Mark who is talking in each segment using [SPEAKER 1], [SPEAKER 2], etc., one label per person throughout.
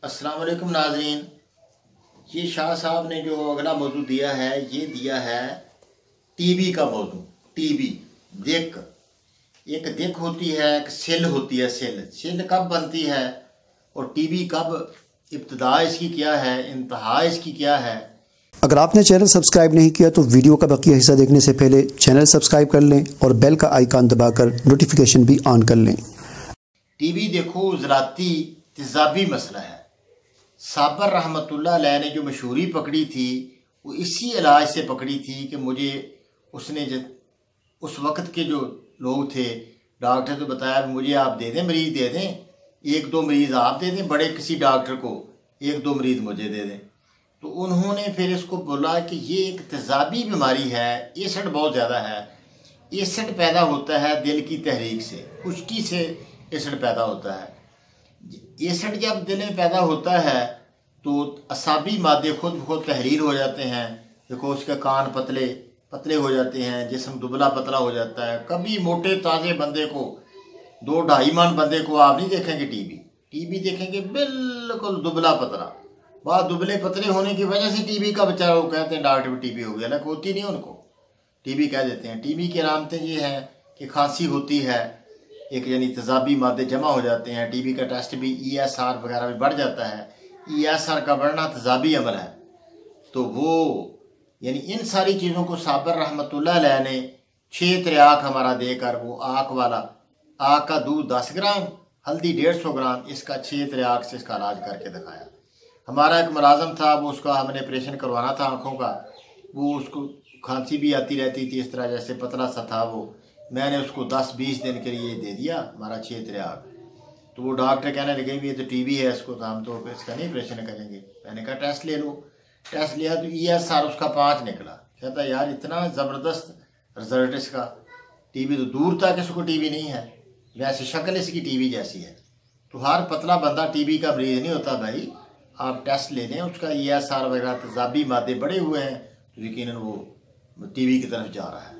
[SPEAKER 1] अस्सलाम वालेकुम नाजरीन। ये शाह साहब ने जो अगला मौजू दिया है, ये दिया है टीबी का मौजू। टीबी दिक, एक दिक होती है, एक सिल होती है। सिल कब बनती है और टीबी कब, इब्तदा इसकी क्या है, इंतहा इसकी क्या है।
[SPEAKER 2] अगर आपने चैनल सब्सक्राइब नहीं किया तो वीडियो का बकिया हिस्सा देखने से पहले चैनल सब्सक्राइब कर लें और बेल का आइकन दबाकर नोटिफिकेशन भी ऑन कर लें।
[SPEAKER 1] टीबी देखो ज़राती तेज़ाबी मसला है। साबर रहमतुल्लाह अलैह ने जो मशहूरी पकड़ी थी वो इसी इलाज से पकड़ी थी कि मुझे उसने उस वक़्त के जो लोग थे डॉक्टर तो बताया मुझे आप दे दें, मरीज़ दे दें, एक दो मरीज़ आप दे दें, बड़े किसी डॉक्टर को एक दो मरीज़ मुझे दे दें। तो उन्होंने फिर इसको बोला कि ये एक तेज़ाबी बीमारी है, एसिड बहुत ज़्यादा है। एसिड पैदा होता है दिल की तहरीक से, खुश्की से एसिड पैदा होता है। एसिड जब दिल में पैदा होता है तो असाबी मादे खुद ब खुद तहरीर हो जाते हैं। देखो उसके कान पतले पतले हो जाते हैं, जिस्म दुबला पतला हो जाता है। कभी मोटे ताज़े बंदे को, 2-2.5 मन बंदे को आप नहीं देखेंगे टीबी देखेंगे बिल्कुल दुबला पतला। वह दुबले पतले होने की वजह से टीबी का बच्चा, वो कहते हैं डॉक्टर भी टीबी हो गया, हालांकि होती नहीं, उनको टीबी कह देते हैं। टीबी की अलामतें ये हैं कि खांसी होती है, एक यानी तेज़ाबी मादे जमा हो जाते हैं। टीबी का टेस्ट भी ESR वगैरह भी बढ़ जाता है। ESR का बढ़ना तेज़ाबी अमल है। तो वो यानी इन सारी चीज़ों को साबर रहमतुल्लाह अलैह ने 6 त्रियाक हमारा देकर, वो आक वाला, आक का दूध 10 ग्राम, हल्दी 150 ग्राम, इसका 6 त्रियाक से इसका इलाज करके दिखाया। हमारा एक मुलाजम था, वो उसका हमने ऑपरेशन करवाना था आँखों का, वो उसको खांसी भी आती रहती थी, इस तरह जैसे पतला सा था वो। मैंने उसको 10-20 दिन के लिए दे दिया हमारा 6 त्रियाक। तो वो डॉक्टर कहने लगे भी ये तो टीबी है, इसको तो हम तो इसका नहीं ऑपरेशन करेंगे। मैंने कहा टेस्ट ले लो। टेस्ट लिया तो ESR उसका 5 निकला। कहता यार इतना ज़बरदस्त रिजल्ट इसका, टीबी तो दूर था कि इसको टीबी नहीं है, वैसे शक्ल इसकी टीबी जैसी है। तो हर पतला बंदा टीबी का मरीज नहीं होता भाई, आप टेस्ट ले लें, उसका ESR वगैरह तेज़ाबी मादे बढ़े हुए हैं तो यकीनन वो टीबी की तरफ जा रहा है।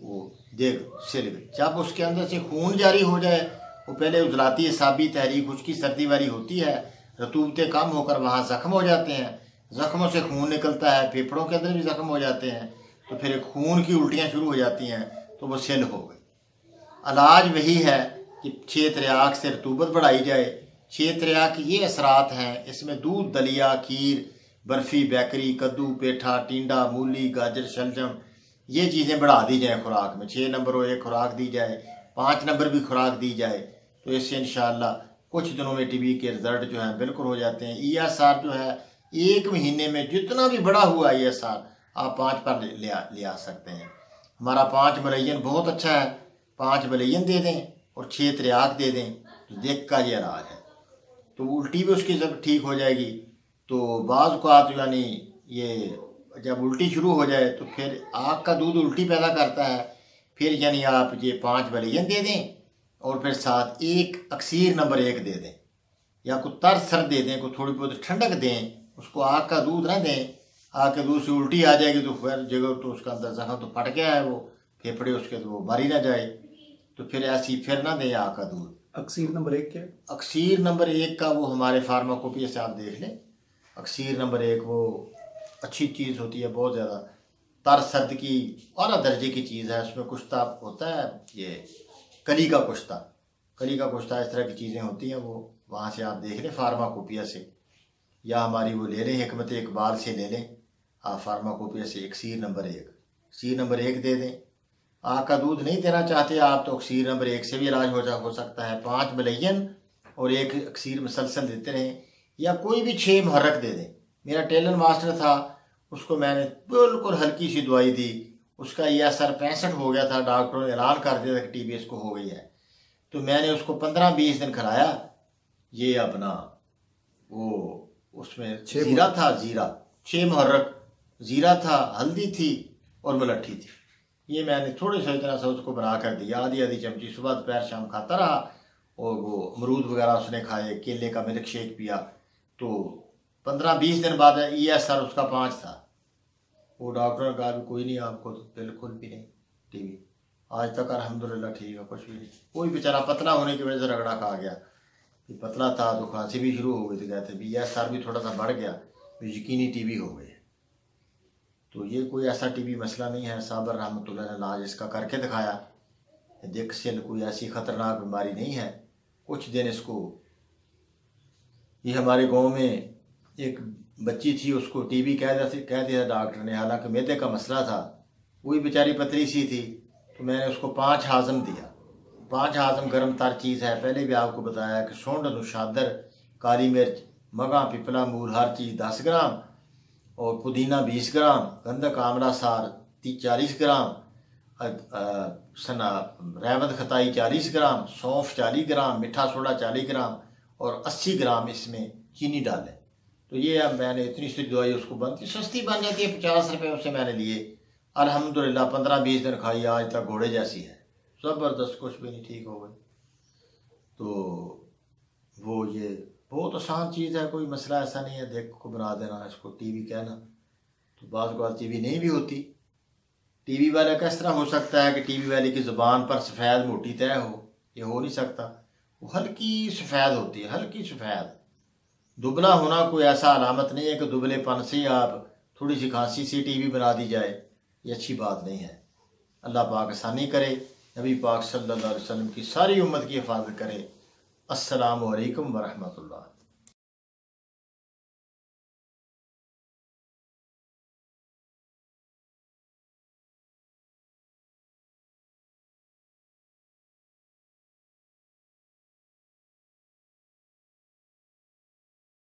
[SPEAKER 1] वो देख सिल जब उसके अंदर से खून जारी हो जाए, वो पहले उजलाती असाबी तहरीक खुश्की सर्दी वाली होती है, रतूबतें कम होकर वहाँ ज़ख्म हो जाते हैं, ज़ख्मों से खून निकलता है, फेफड़ों के अंदर भी ज़ख्म हो जाते हैं, तो फिर खून की उल्टियाँ शुरू हो जाती हैं, तो वो सिल हो गई। इलाज वही है कि 6 त्रियाक से रतूबत बढ़ाई जाए। 6 त्रियाक के ये असरात हैं, इसमें दूध, दलिया, खीर, बर्फ़ी, बेकरी, कद्दू, पेठा, टिंडा, मूली, गाजर, शलजम, ये चीज़ें बढ़ा दी जाए खुराक में। 6 नंबर वो एक खुराक दी जाए, 5 नंबर भी खुराक दी जाए, तो इससे इंशाअल्लाह कुछ दिनों में टीबी के रिजल्ट जो है बिल्कुल हो जाते हैं। ESR जो है 1 महीने में जितना भी बड़ा हुआ ESR आप 5 पर ले आ सकते हैं। हमारा 5 मलयन बहुत अच्छा है, 5 मलयन दे दें और 6 त्रियाक दे दें तो देख का ये इलाज है। तो उल्टी भी उसकी जब ठीक हो जाएगी। तो बाज़ औक़ात यानी ये जब उल्टी शुरू हो जाए तो फिर आग का दूध उल्टी पैदा करता है, फिर यानी आप ये 5 मलयन दे दें और फिर साथ एक अक्सीर नंबर 1 दे दें, या कोई तरस सर दे दें, कोई थोड़ी बहुत ठंडक दें, उसको आग का दूध ना दें। आग के दूध से उल्टी आ जाएगी तो फिर जगह तो उसका अंदर जख्म तो फट गया है, वो फेफड़े उसके तो वो मारी ना जाए, तो फिर ऐसी फिर ना दें आग का दूध।
[SPEAKER 2] अक्सीर नंबर 1 क्या है?
[SPEAKER 1] अक्सीर नंबर 1 का वो हमारे फार्माकोपिया से आप देख लें। अक्सीर नंबर 1 वो अच्छी चीज़ होती है, बहुत ज़्यादा तर सर्द की आला दर्जे की चीज़ है। उसमें कुश्ता होता है, ये कली का कुश्ता, इस तरह की चीज़ें होती हैं। वो वहाँ से आप देख लें फार्माकोपिया से, या हमारी वो ले लें हिकमत इकबाल से ले लें आप फार्माकोपिया से। अक्सीर नंबर 1 दे दें। आग का दूध नहीं देना चाहते आप तो अक्सीर नंबर 1 से भी इलाज हो सकता है। 5 मलयन और 1 अक्सीर मुसलसल देते रहें, या कोई भी 6 मुहर्रक दे दें। मेरा टेलर मास्टर था, उसको मैंने बिल्कुल हल्की सी दवाई दी, उसका ESR 65 हो गया था। डॉक्टरों ने ऐलान कर दिया था कि टीबी इसको हो गई है। तो मैंने उसको 15-20 दिन खिलाया। ये अपना वो उसमें जीरा था, 6 मुहर्रक जीरा था, हल्दी थी और मुलट्ठी थी। ये मैंने थोड़े सा इतना सा उसको बना कर दिया, आधी चमची सुबह दोपहर शाम खाता रहा। और वो अमरूद वगैरह उसने खाए, केले का मिल्क शेक पिया। तो 15-20 दिन बाद ESR उसका 5 था। वो डॉक्टर ने कहा भी कोई नहीं, आपको तो बिल्कुल भी नहीं टीबी। आज तक अल्हम्दुलिल्लाह ठीक है, कुछ भी नहीं। कोई बेचारा पतला होने की वजह से रगड़ा खा गया, कि पतला था तो खांसी भी शुरू हो गई, तो कहते भी ESR भी थोड़ा सा बढ़ गया तो यकीनी टीबी हो गई। तो ये कोई ऐसा टीबी मसला नहीं है। साबर रहमतुल्लाह ने इलाज इसका करके दिखाया। दिक्सिल कोई ऐसी ख़तरनाक बीमारी नहीं है। कुछ दिन इसको, ये हमारे गांव में एक बच्ची थी, उसको टीबी कह दिया डॉक्टर ने, हालांकि मैदे का मसला था। वही बेचारी पतली सी थी, तो मैंने उसको 5 हाज़म दिया। 5 हाज़म गर्म तर चीज़ है। पहले भी आपको बताया कि सोंड, नुशादर, काली मिर्च, मगा, पिपला, मूर, हर चीज़ 10 ग्राम, और पुदीना 20 ग्राम, गंधक, आंवला सार 40 ग्राम, सना रैवत खताई 40 ग्राम, सौंफ 40 ग्राम, मीठा सोडा 40 ग्राम और 80 ग्राम इसमें चीनी डालें। तो ये अब मैंने इतनी सी दवाई उसको बनती, सस्ती बन जाती है, 50 रुपये उससे मैंने लिए। अल्हम्दुलिल्लाह 15-20 दिन खाई, आज तक घोड़े जैसी है, ज़बरदस्त, कुछ भी नहीं, ठीक हो गई। तो वो ये बहुत आसान चीज़ है, कोई मसला ऐसा नहीं है देख को बना देना, इसको टीबी कहना। तो बाज़ बात टीबी नहीं भी होती। टीबी वाला किस तरह हो सकता है कि टीबी वाले की ज़ुबान पर सफ़ेद मोटी तय हो? ये हो नहीं सकता। वो हल्की सफ़ेद होती है, हल्की सफ़ेद। दुबला होना कोई ऐसा अलामत नहीं है कि दुबलेपन से आप थोड़ी सी खांसी से टीबी बना दी जाए, ये अच्छी बात नहीं है। अल्लाह पाक आसानी करे, नबी पाक सल्लल्लाहु अलैहि वसल्लम की सारी उम्मत की हिफाजत करे। अस्सलामु अलैकुम वरहमतुल्लाह।